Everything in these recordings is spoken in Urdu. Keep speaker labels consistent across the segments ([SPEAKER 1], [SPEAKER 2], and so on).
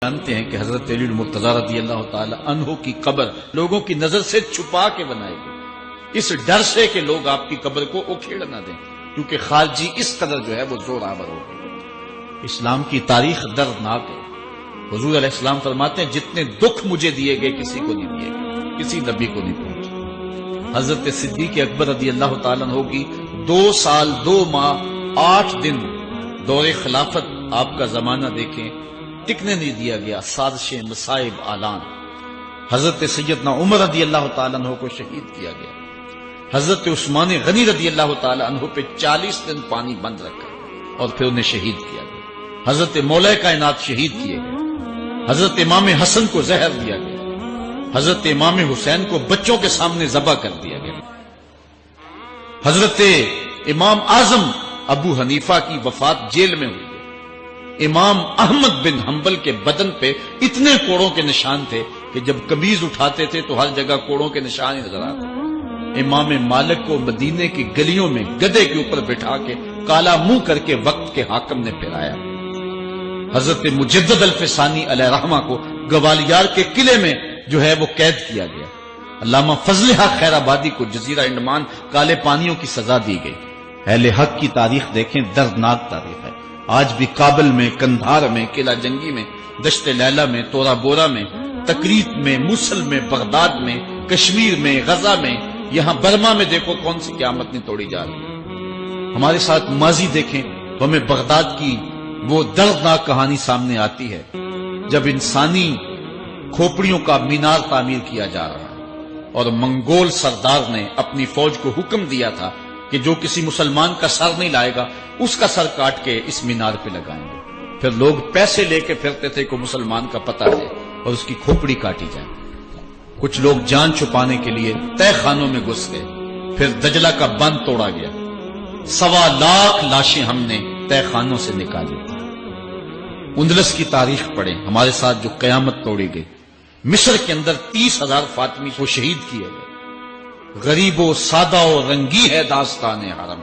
[SPEAKER 1] جانتے ہیں کہ حضرت علی المرتضی رضی اللہ تعالی عنہ کی قبر لوگوں کی نظر سے چھپا کے بنائی گئی، اس ڈر سے کہ لوگ آپ کی قبر کو اکھیڑ نہ دیں، کیونکہ خارجی اس قدر جو ہے وہ زور آور ہو گئے۔ اسلام کی تاریخ دردناک ہے۔ حضور علیہ السلام فرماتے ہیں جتنے دکھ مجھے دیے گئے کسی کو نہیں دیے گئے، کسی نبی کو نہیں پہنچے۔ حضرت صدیق اکبر رضی اللہ تعالیٰ عنہ کی 2 سال 2 ماہ 8 دن دور خلافت، آپ کا زمانہ دیکھیں، ٹکنے نہیں دیا گیا، سازشیں، مصائب، اعلان۔ حضرت سیدنا عمر رضی اللہ تعالیٰ عنہ کو شہید کیا گیا۔ حضرت عثمان غنی رضی اللہ تعالیٰ عنہ پہ 40 دن پانی بند رکھا اور پھر انہیں شہید کیا گیا۔ حضرت مولا کائنات شہید کیے گئے۔ حضرت امام حسن کو زہر دیا گیا۔ حضرت امام حسین کو بچوں کے سامنے ذبح کر دیا گیا۔ حضرت امام اعظم ابو حنیفہ کی وفات جیل میں ہوئی۔ امام احمد بن حنبل کے بدن پہ اتنے کوڑوں کے نشان تھے کہ جب قمیض اٹھاتے تھے تو ہر جگہ کوڑوں کے نشان ہی نظر آتے۔ امام مالک کو مدینے کی گلیوں میں گدھے کے اوپر بٹھا کے کالا منہ کر کے وقت کے حاکم نے پھرایا۔ حضرت مجدد الفسانی علیہ رحمہ کو گوالیار کے قلعے میں جو ہے وہ قید کیا گیا۔ علامہ فضل حق خیر آبادی کو جزیرہ انڈمان کالے پانیوں کی سزا دی گئی۔ اہل حق کی تاریخ دیکھیں، دردناک تاریخ ہے۔ آج بھی کابل میں، کندھار میں، قلعہ جنگی میں، دشت لیلہ میں، تورا بورا میں، تکریت میں، موصل میں، بغداد میں، کشمیر میں، غزہ میں، یہاں برما میں دیکھو کون سی قیامت نہیں توڑی جا رہی ہے۔ ہمارے ساتھ ماضی دیکھیں تو ہمیں بغداد کی وہ دردناک کہانی سامنے آتی ہے جب انسانی کھوپڑیوں کا مینار تعمیر کیا جا رہا ہے اور منگول سردار نے اپنی فوج کو حکم دیا تھا کہ جو کسی مسلمان کا سر نہیں لائے گا اس کا سر کاٹ کے اس مینار پہ لگائیں گے۔ پھر لوگ پیسے لے کے پھرتے تھے کہ مسلمان کا پتہ دے اور اس کی کھوپڑی کاٹی جائے۔ کچھ لوگ جان چھپانے کے لیے تہ خانوں میں گھس گئے۔ پھر دجلہ کا بند توڑا گیا۔ 1.25 لاکھ لاشیں ہم نے تہ خانوں سے نکالی۔ اندلس کی تاریخ پڑھیں، ہمارے ساتھ جو قیامت توڑی گئی۔ مصر کے اندر 30,000 فاطمی کو شہید کیے گئے۔ غریب و سادہ و رنگی ہے داستان حرم،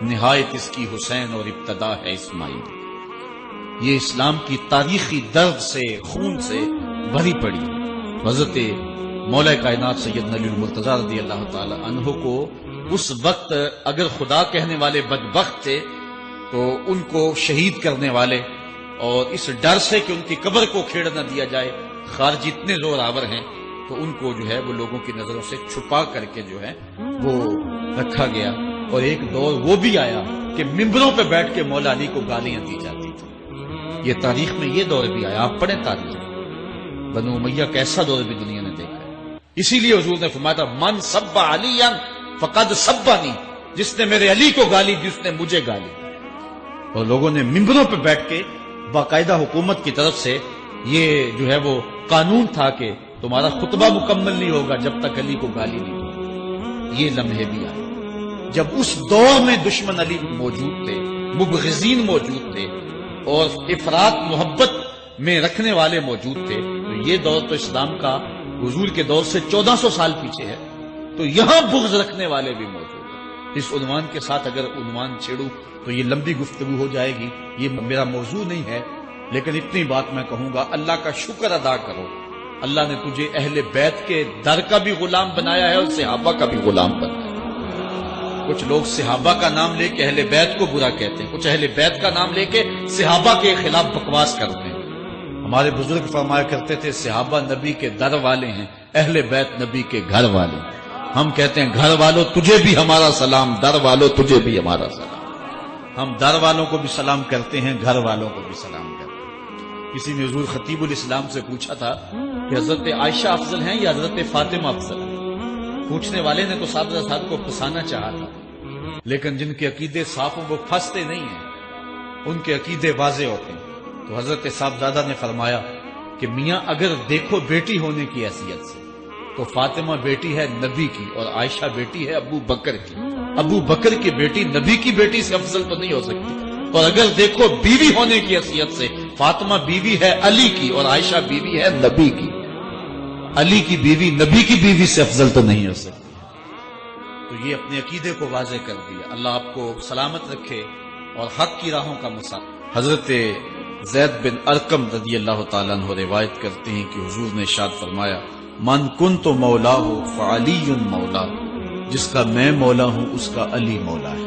[SPEAKER 1] نہایت اس کی حسین اور ابتدا ہے اسماعیل۔ یہ اسلام کی تاریخی درد سے، خون سے بھری پڑی۔ حضرت مولا کائنات سیدنا علی المرتضی رضی اللہ تعالی عنہ کو اس وقت اگر خدا کہنے والے بدبخت تھے تو ان کو شہید کرنے والے اور اس ڈر سے کہ ان کی قبر کو کھیڑ نہ دیا جائے خارجی اتنے زور آور ہیں تو ان کو جو ہے وہ لوگوں کی نظروں سے چھپا کر کے جو ہے وہ رکھا گیا۔ اور ایک دور وہ بھی آیا کہ ممبروں پہ بیٹھ کے مولا علی کو گالیاں دی جاتی تھی۔ یہ تاریخ میں یہ دور بھی آیا، آپ پڑھیں تاریخ۔ بنو امیہ کیسا دور بھی دنیا نے دیکھا ہے۔ اسی لیے حضور نے فرمایا من سب علی فقد سبانی، جس نے میرے علی کو گالی دی اس نے مجھے گالی۔ اور لوگوں نے ممبروں پہ بیٹھ کے باقاعدہ حکومت کی طرف سے یہ جو ہے وہ قانون تھا کہ تمہارا خطبہ مکمل نہیں ہوگا جب تک علی کو گالی نہیں دی۔ یہ لمحے بھی آئے جب اس دور میں دشمن علی موجود تھے، مبغضین موجود تھے اور افراط محبت میں رکھنے والے موجود تھے۔ تو یہ دور تو اسلام کا حضور کے دور سے 1400 سال پیچھے ہے، تو یہاں بغض رکھنے والے بھی موجود ہیں۔ اس عنوان کے ساتھ اگر عنوان چھیڑوں تو یہ لمبی گفتگو ہو جائے گی، یہ میرا موضوع نہیں ہے، لیکن اتنی بات میں کہوں گا، اللہ کا شکر ادا کرو، اللہ نے تجھے اہل بیت کے در کا بھی غلام بنایا ہے اور صحابہ کا بھی غلام بنایا ہے۔ کچھ لوگ صحابہ کا نام لے کے اہل بیت کو برا کہتے ہیں، کچھ اہل بیت کا نام لے کے صحابہ کے خلاف بکواس کرتے ہیں۔ ہمارے بزرگ فرمایا کرتے تھے صحابہ نبی کے در والے ہیں، اہل بیت نبی کے گھر والے۔ ہم کہتے ہیں گھر والوں تجھے بھی ہمارا سلام، در والوں تجھے بھی ہمارا سلام۔ ہم در والوں کو بھی سلام کرتے ہیں، گھر والوں کو بھی سلام کرتے ہیں۔ کسی نے حضور خطیب الاسلام سے پوچھا تھا کہ حضرت عائشہ افضل ہیں یا حضرت فاطمہ افضل ہیں؟ پوچھنے والے نے تو صاحب کو پھنسانا چاہا تھا، لیکن جن کے عقیدے صاف ہوں وہ پھنستے نہیں ہیں، ان کے عقیدے واضح ہوتے ہیں۔ تو حضرت صاحبزادہ نے فرمایا کہ میاں اگر دیکھو بیٹی ہونے کی حیثیت سے تو فاطمہ بیٹی ہے نبی کی اور عائشہ بیٹی ہے ابو بکر کی۔ ابو بکر کی بیٹی نبی کی بیٹی سے افضل تو نہیں ہو سکتی۔ اور اگر دیکھو بیوی ہونے کی حیثیت سے فاطمہ بیوی ہے علی کی اور عائشہ بیوی ہے نبی کی۔ علی کی بیوی نبی کی بیوی سے افضل تو نہیں ہو سکتی۔ تو یہ اپنے عقیدے کو واضح کر دیا۔ اللہ آپ کو سلامت رکھے اور حق کی راہوں کا مسافر۔ حضرت زید بن ارقم رضی اللہ تعالیٰ عنہ روایت کرتے ہیں کہ حضور نے ارشاد فرمایا من کنت مولا ہو فعلی مولا، جس کا میں مولا ہوں اس کا علی مولا ہے۔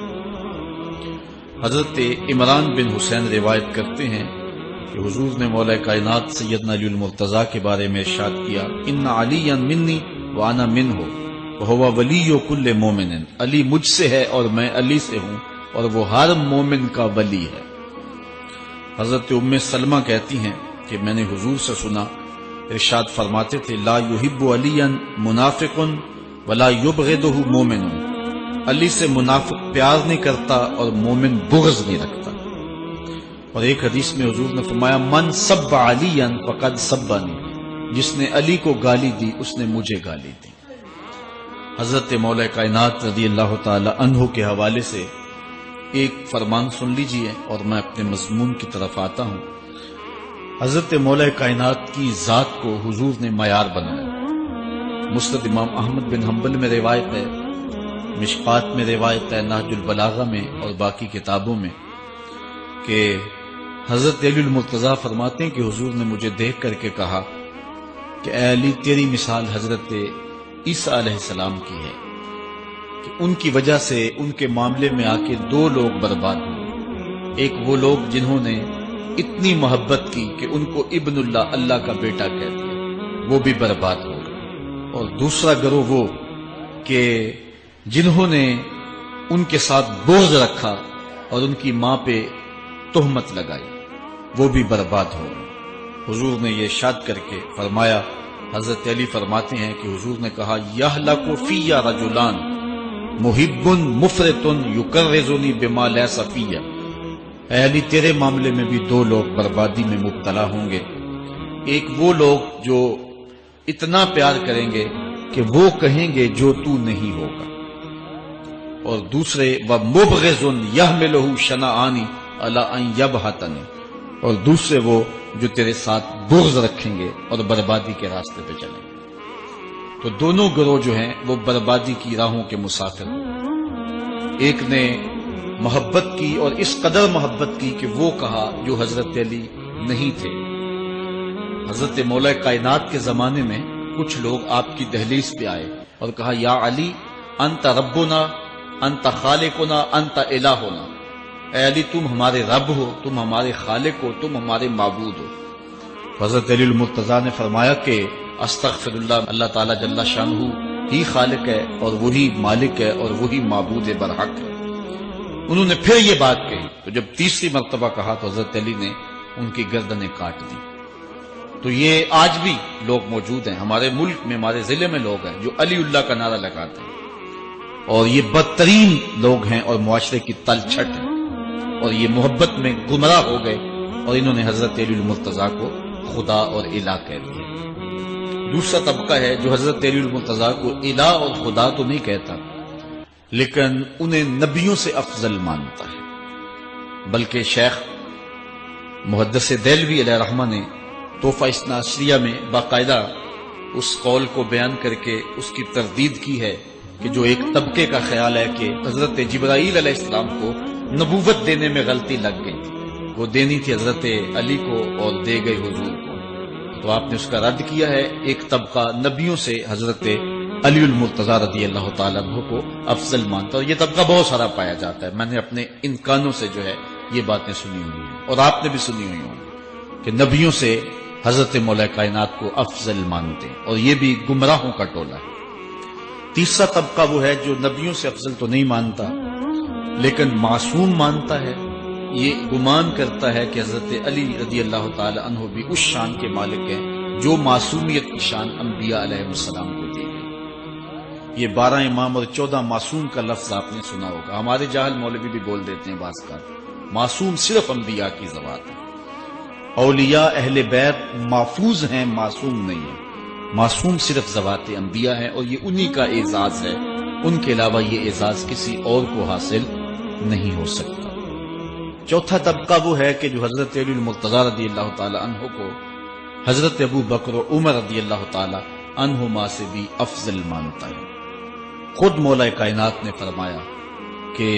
[SPEAKER 1] حضرت عمران بن حسین روایت کرتے ہیں کہ حضور نے مولا کائنات سیدنا علی المرتضیٰ کے بارے میں ارشاد کیا ان علی منی وانا منہ وہو ولی کل مومن، علی مجھ سے ہے اور میں علی سے ہوں اور وہ ہر مومن کا ولی ہے۔ حضرت ام سلمہ کہتی ہیں کہ میں نے حضور سے سنا ارشاد فرماتے تھے لا یحب علی منافق ولا یبغضہ مومن، علی سے منافق پیار نہیں کرتا اور مومن بغض نہیں رکھتا۔ اور ایک حدیث میں حضور نے فرمایا من سب علی فقد سبنی، جس نے علی کو گالی دی اس نے مجھے گالی دی۔ حضرت مولا کائنات رضی اللہ تعالی عنہ کے حوالے سے ایک فرمان سن لیجئے اور میں اپنے مضمون کی طرف آتا ہوں۔ حضرت مولا کائنات کی ذات کو حضور نے معیار بنایا۔ مسند امام احمد بن حنبل میں روایت ہے، مشکات میں روایت ہے، نہج البلاغہ میں اور باقی کتابوں میں کہ حضرت علی المرتضیٰ فرماتے ہیں کہ حضور نے مجھے دیکھ کر کے کہا کہ اے علی تیری مثال حضرت عیسیٰ علیہ السلام کی ہے کہ ان کی وجہ سے ان کے معاملے میں آ کے دو لوگ برباد ہوئے، ایک وہ لوگ جنہوں نے اتنی محبت کی کہ ان کو ابن اللہ، اللہ کا بیٹا کہتے ہیں، وہ بھی برباد ہو گئے، اور دوسرا گروہ وہ کہ جنہوں نے ان کے ساتھ بغض رکھا اور ان کی ماں پہ تہمت لگائی، وہ بھی برباد ہو گئے۔ حضور نے یہ ارشاد کر کے فرمایا، حضرت علی فرماتے ہیں کہ حضور نے کہا یہلک فی رجلان محب مفرط یکرزنی بما لیس فی، اے علی تیرے معاملے میں بھی دو لوگ بربادی میں مبتلا ہوں گے، ایک وہ لوگ جو اتنا پیار کریں گے کہ وہ کہیں گے جو تو نہیں ہوگا، اور دوسرے ومبغض یحملہ شنآن علی ان یبہتنی، اور دوسرے وہ جو تیرے ساتھ بغض رکھیں گے اور بربادی کے راستے پہ چلیں گے۔ تو دونوں گروہ جو ہیں وہ بربادی کی راہوں کے مسافر ہیں۔ ایک نے محبت کی اور اس قدر محبت کی کہ وہ کہا جو حضرت علی نہیں تھے۔ حضرت مولا کائنات کے زمانے میں کچھ لوگ آپ کی دہلیز پہ آئے اور کہا یا علی انت ربنا انت خالقنا انت الہنا، اے علی تم ہمارے رب ہو، تم ہمارے خالق ہو، تم ہمارے معبود ہو۔ حضرت علی المرتضیٰ نے فرمایا کہ استغفر اللہ، اللہ تعالیٰ جل شانہ ہی خالق ہے اور وہی مالک ہے اور وہی معبود برحق ہے۔ انہوں نے پھر یہ بات کہی تو جب تیسری مرتبہ کہا تو حضرت علی نے ان کی گردنیں کاٹ دی۔ تو یہ آج بھی لوگ موجود ہیں ہمارے ملک میں، ہمارے ضلع میں لوگ ہیں جو علی اللہ کا نعرہ لگاتے ہیں، اور یہ بدترین لوگ ہیں اور معاشرے کی تلچھٹ ہے، اور یہ محبت میں گمراہ ہو گئے اور انہوں نے حضرت علی المرتضیٰ کو خدا اور الہ کہہ دیا۔ دوسرا طبقہ ہے جو حضرت علی المرتضیٰ کو الہ اور خدا تو نہیں کہتا، لیکن انہیں نبیوں سے افضل مانتا ہے۔ بلکہ شیخ محدث دہلوی علیہ رحمہ نے تحفہ اثنا عشریہ میں باقاعدہ اس قول کو بیان کر کے اس کی تردید کی ہے کہ جو ایک طبقے کا خیال ہے کہ حضرت جبرائیل علیہ السلام کو نبوت دینے میں غلطی لگ گئی تھی، وہ دینی تھی حضرت علی کو اور دے گئی حضور کو، تو آپ نے اس کا رد کیا ہے۔ ایک طبقہ نبیوں سے حضرت علی المرتضیٰ رضی اللہ تعالیٰ عنہ کو افضل مانتا ہے، اور یہ طبقہ بہت سارا پایا جاتا ہے۔ میں نے اپنے ان کانوں سے جو ہے یہ باتیں سنی ہوئی ہیں اور آپ نے بھی سنی ہوئی ہوں کہ نبیوں سے حضرت مولا کائنات کو افضل مانتے ہیں، اور یہ بھی گمراہوں کا ٹولہ ہے۔ تیسرا طبقہ وہ ہے جو نبیوں سے افضل تو نہیں مانتا لیکن معصوم مانتا ہے، یہ گمان کرتا ہے کہ حضرت علی رضی اللہ تعالی عنہ بھی اس شان کے مالک ہیں جو معصومیت کی شان انبیاء علیہ السلام کو دی گئی۔ یہ 12 امام اور 14 معصوم کا لفظ آپ نے سنا ہوگا، ہمارے جاہل مولوی بھی بول دیتے ہیں بعض کا، معصوم صرف انبیاء کی ذوات ہے۔ اولیاء اہل بیت محفوظ ہیں، معصوم نہیں ہیں، معصوم صرف ذوات انبیاء ہیں، اور یہ انہی کا اعزاز ہے، ان کے علاوہ یہ اعزاز کسی اور کو حاصل نہیں ہو سکتا۔ چوتھا طبقہ وہ ہے کہ جو حضرت علی المرتضیٰ رضی اللہ تعالی عنہ کو حضرت ابو بکر و عمر رضی اللہ تعالی عنہما سے بھی افضل مانتا ہے۔ خود مولا کائنات نے فرمایا کہ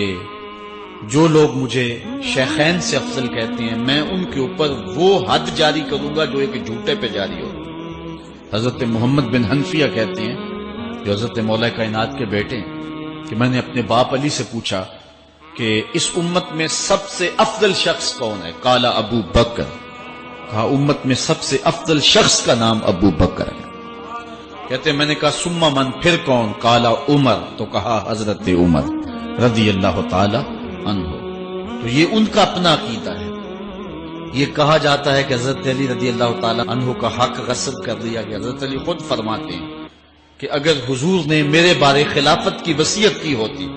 [SPEAKER 1] جو لوگ مجھے شیخین سے افضل کہتے ہیں میں ان کے اوپر وہ حد جاری کروں گا جو ایک جھوٹے پہ جاری ہو۔ حضرت محمد بن حنفیہ کہتے ہیں جو حضرت مولا کائنات کے بیٹے ہیں کہ میں نے اپنے باپ علی سے پوچھا کہ اس امت میں سب سے افضل شخص کون ہے؟ قال ابو بکر، کہا امت میں سب سے افضل شخص کا نام ابو بکر ہے۔ کہتے ہیں میں نے کہا ثم من، پھر کون؟ قال عمر، تو کہا حضرت عمر رضی اللہ تعالی عنہ۔ تو یہ ان کا اپنا عقیدہ ہے۔ یہ کہا جاتا ہے کہ حضرت علی رضی اللہ تعالی عنہ کا حق غصب کر لیا گیا۔ حضرت علی خود فرماتے ہیں کہ اگر حضور نے میرے بارے خلافت کی وصیت کی ہوتی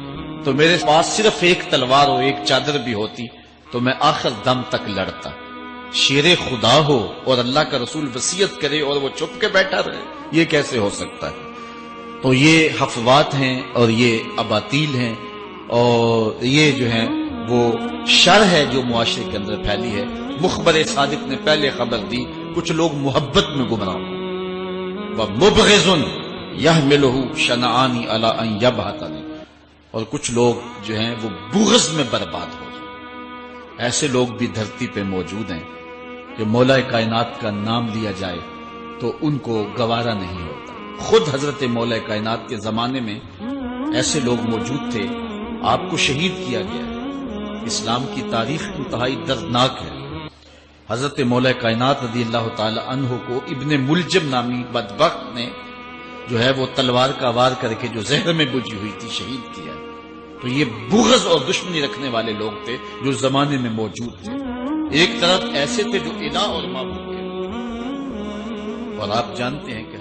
[SPEAKER 1] تو میرے پاس صرف ایک تلوار اور ایک چادر بھی ہوتی تو میں آخر دم تک لڑتا۔ شیر خدا ہو اور اللہ کا رسول وصیت کرے اور وہ چھپ کے بیٹھا رہے، یہ کیسے ہو سکتا ہے؟ تو یہ حفوات ہیں اور یہ اباطیل ہیں اور یہ جو ہے وہ شر ہے جو معاشرے کے اندر پھیلی ہے۔ مخبر صادق نے پہلے خبر دی کچھ لوگ محبت میں گمراہ وَمُبْغِضٌ يَحْمِلُهُ شَنَعَانِ عَلَىٰ أَن يَبْهَتَنِ، اور کچھ لوگ جو ہیں وہ بغض میں برباد ہو جائیں۔ ایسے لوگ بھی دھرتی پہ موجود ہیں کہ مولا کائنات کا نام لیا جائے تو ان کو گوارا نہیں ہوتا۔ خود حضرت مولا کائنات کے زمانے میں ایسے لوگ موجود تھے، آپ کو شہید کیا گیا۔ اسلام کی تاریخ انتہائی دردناک ہے۔ حضرت مولا کائنات رضی اللہ تعالی عنہ کو ابن ملجم نامی بدبخت نے جو ہے وہ تلوار کا وار کر کے جو زہر میں بجھی ہوئی تھی شہید کیا۔ تو یہ بغض اور دشمنی رکھنے والے لوگ تھے جو زمانے میں موجود تھے۔ ایک طرف ایسے تھے جو الہ اور معبود تھے، اور آپ جانتے ہیں کہ